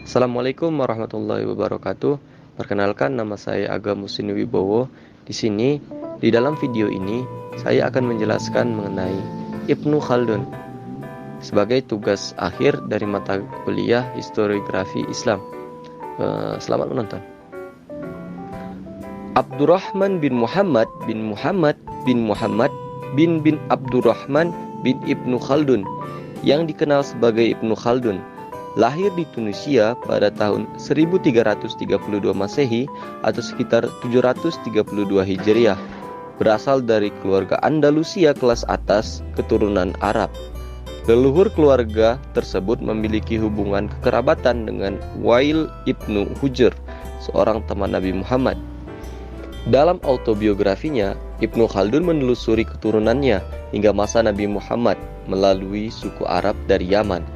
Assalamualaikum warahmatullahi wabarakatuh. Perkenalkan, nama saya Aga Musini Wibowo. Di sini, di dalam video ini, saya akan menjelaskan mengenai Ibnu Khaldun sebagai tugas akhir dari mata kuliah Historiografi Islam. Selamat menonton. Abdurrahman bin Muhammad bin Muhammad bin Muhammad bin Abdurrahman bin Ibnu Khaldun, yang dikenal sebagai Ibnu Khaldun, lahir di Tunisia pada tahun 1332 Masehi atau sekitar 732 Hijriah. Berasal dari keluarga Andalusia kelas atas keturunan Arab. Leluhur keluarga tersebut memiliki hubungan kekerabatan dengan Wail ibnu Hujr, seorang teman Nabi Muhammad. Dalam autobiografinya, Ibnu Khaldun menelusuri keturunannya hingga masa Nabi Muhammad melalui suku Arab dari Yaman,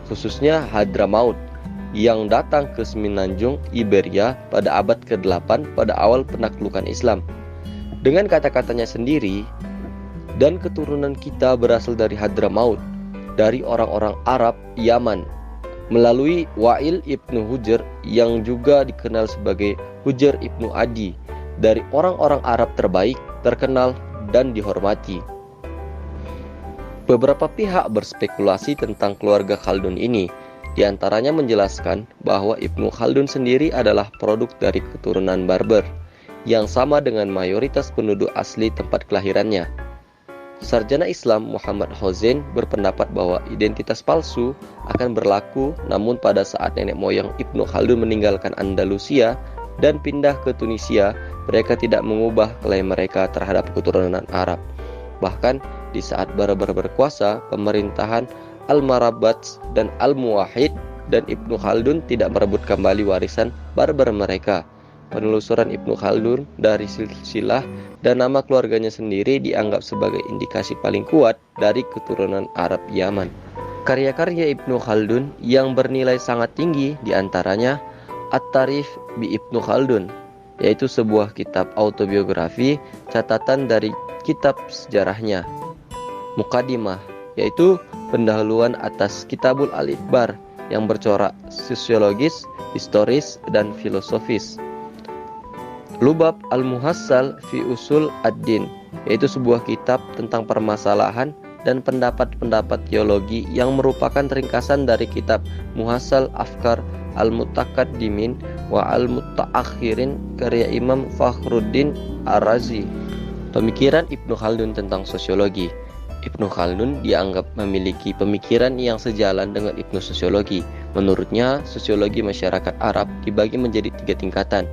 khususnya Hadramaut, yang datang ke Semenanjung Iberia pada abad ke-8 pada awal penaklukan Islam. Dengan kata-katanya sendiri, dan keturunan kita berasal dari Hadramaut, dari orang-orang Arab Yaman, melalui Wail ibnu Hujr yang juga dikenal sebagai Hujr ibnu Adi, dari orang-orang Arab terbaik, terkenal, dan dihormati. Beberapa pihak berspekulasi tentang keluarga Khaldun ini, diantaranya menjelaskan bahwa Ibnu Khaldun sendiri adalah produk dari keturunan Barbar, yang sama dengan mayoritas penduduk asli tempat kelahirannya. Sarjana Islam Muhammad Hossein berpendapat bahwa identitas palsu akan berlaku, namun pada saat nenek moyang Ibnu Khaldun meninggalkan Andalusia dan pindah ke Tunisia, mereka tidak mengubah klaim mereka terhadap keturunan Arab. Bahkan di saat Barbar berkuasa, pemerintahan Al-Marabats dan Al-Muwahhid dan Ibnu Khaldun tidak merebut kembali warisan Barbar mereka. Penelusuran Ibnu Khaldun dari silsilah dan nama keluarganya sendiri dianggap sebagai indikasi paling kuat dari keturunan Arab Yaman. Karya-karya Ibnu Khaldun yang bernilai sangat tinggi diantaranya At-Tarikh bi Ibnu Khaldun, yaitu sebuah kitab autobiografi catatan dari kitab sejarahnya. Muqaddimah, yaitu pendahuluan atas Kitabul Al-Ikhbar yang bercorak sosiologis, historis, dan filosofis. Lubab Al-Muhassal fi Usul Ad-Din, yaitu sebuah kitab tentang permasalahan dan pendapat-pendapat teologi yang merupakan ringkasan dari kitab Muhassal Afkar Al-Mutaqaddimin wa Al-Mutaakhirin karya Imam Fakhruddin Ar-Razi. Pemikiran Ibnu Khaldun tentang sosiologi. Ibnu Khaldun dianggap memiliki pemikiran yang sejalan dengan Ibnu Sosiologi. Menurutnya, sosiologi masyarakat Arab dibagi menjadi 3 tingkatan.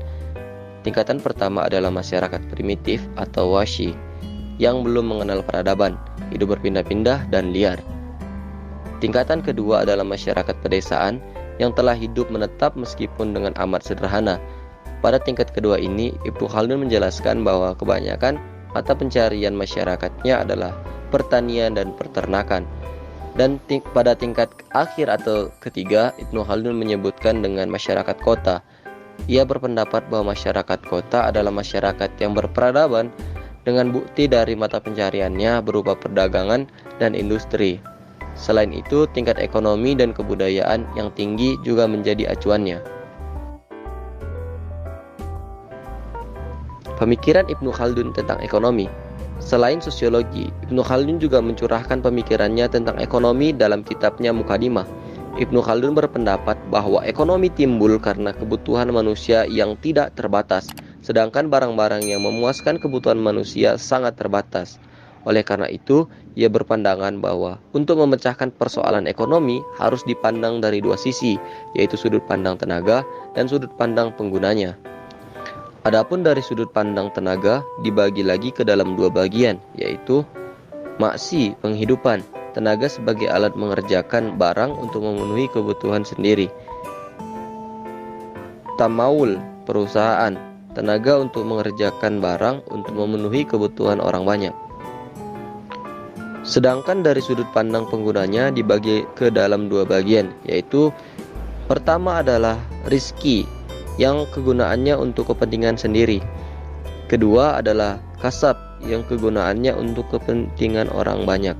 Tingkatan pertama adalah masyarakat primitif atau washi, yang belum mengenal peradaban, hidup berpindah-pindah dan liar. Tingkatan kedua adalah masyarakat pedesaan yang telah hidup menetap meskipun dengan amat sederhana. Pada tingkat kedua ini, Ibnu Khaldun menjelaskan bahwa kebanyakan mata pencarian masyarakatnya adalah pertanian dan peternakan. Dan pada tingkat akhir atau ketiga, Ibnu Khaldun menyebutkan dengan masyarakat kota. Ia berpendapat bahwa masyarakat kota adalah masyarakat yang berperadaban dengan bukti dari mata pencariannya berupa perdagangan dan industri. Selain itu, tingkat ekonomi dan kebudayaan yang tinggi juga menjadi acuannya. Pemikiran Ibnu Khaldun tentang ekonomi. Selain sosiologi, Ibnu Khaldun juga mencurahkan pemikirannya tentang ekonomi dalam kitabnya Muqaddimah. Ibnu Khaldun berpendapat bahwa ekonomi timbul karena kebutuhan manusia yang tidak terbatas, sedangkan barang-barang yang memuaskan kebutuhan manusia sangat terbatas. Oleh karena itu, ia berpandangan bahwa untuk memecahkan persoalan ekonomi harus dipandang dari 2 sisi, yaitu sudut pandang tenaga dan sudut pandang penggunanya. Adapun dari sudut pandang tenaga dibagi lagi ke dalam 2 bagian, yaitu maksi penghidupan, tenaga sebagai alat mengerjakan barang untuk memenuhi kebutuhan sendiri. Tamaul, perusahaan, tenaga untuk mengerjakan barang untuk memenuhi kebutuhan orang banyak. Sedangkan dari sudut pandang penggunanya dibagi ke dalam 2 bagian, yaitu pertama adalah rizki yang kegunaannya untuk kepentingan sendiri. Kedua adalah kasab yang kegunaannya untuk kepentingan orang banyak.